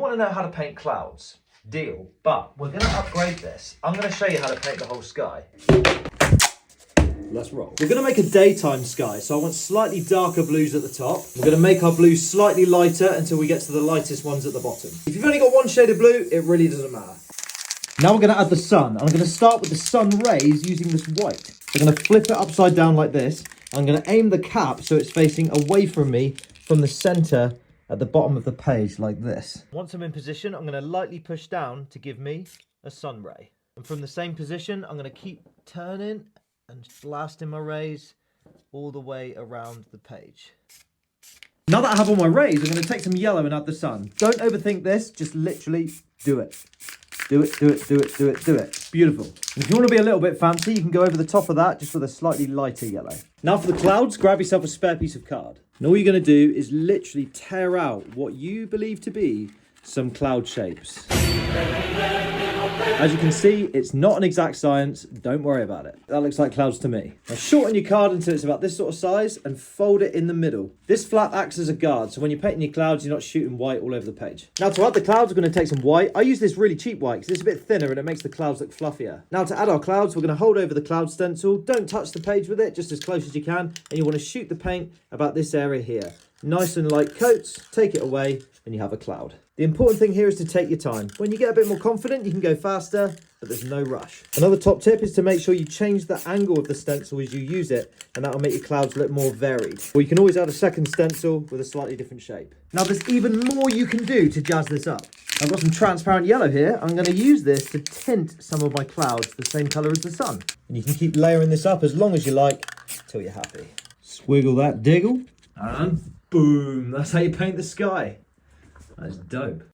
want to know how to paint clouds, deal, but we're going to upgrade this. I'm going to show you how to paint the whole sky. Let's roll. We're going to make a daytime sky, so I want slightly darker blues at the top. We're going to make our blues slightly lighter until we get to the lightest ones at the bottom. If you've only got one shade of blue, it really doesn't matter. Now we're going to add the sun. I'm going to start with the sun rays using this white. I'm going to flip it upside down like this. I'm going to aim the cap so it's facing away from me from the center at the bottom of the page like this. Once I'm in position, I'm going to lightly push down to give me a sun ray. And from the same position, I'm going to keep turning and blasting my rays all the way around the page. Now that I have all my rays, I'm going to take some yellow and add the sun. Don't overthink this, just literally do it. Do it, do it, do it, do it, do it. Beautiful. And if you want to be a little bit fancy, you can go over the top of that just with a slightly lighter yellow. Now for the clouds, grab yourself a spare piece of card. And all you're going to do is literally tear out what you believe to be some cloud shapes. As you can see, it's not an exact science. Don't worry about it. That looks like clouds to me. Now shorten your card until it's about this sort of size and fold it in the middle. This flap acts as a guard, so when you're painting your clouds, you're not shooting white all over the page. Now to add the clouds, we're going to take some white. I use this really cheap white because it's a bit thinner and it makes the clouds look fluffier. Now to add our clouds, we're going to hold over the cloud stencil. Don't touch the page with it, just as close as you can. And you want to shoot the paint about this area here. Nice and light coats, take it away, and you have a cloud. The important thing here is to take your time. When you get a bit more confident, you can go faster, but there's no rush. Another top tip is to make sure you change the angle of the stencil as you use it, and that'll make your clouds look more varied. Or you can always add a second stencil with a slightly different shape. Now there's even more you can do to jazz this up. I've got some transparent yellow here. I'm going to use this to tint some of my clouds the same colour as the sun. And you can keep layering this up as long as you like, till you're happy. Swiggle that diggle, and boom, that's how you paint the sky. That's dope.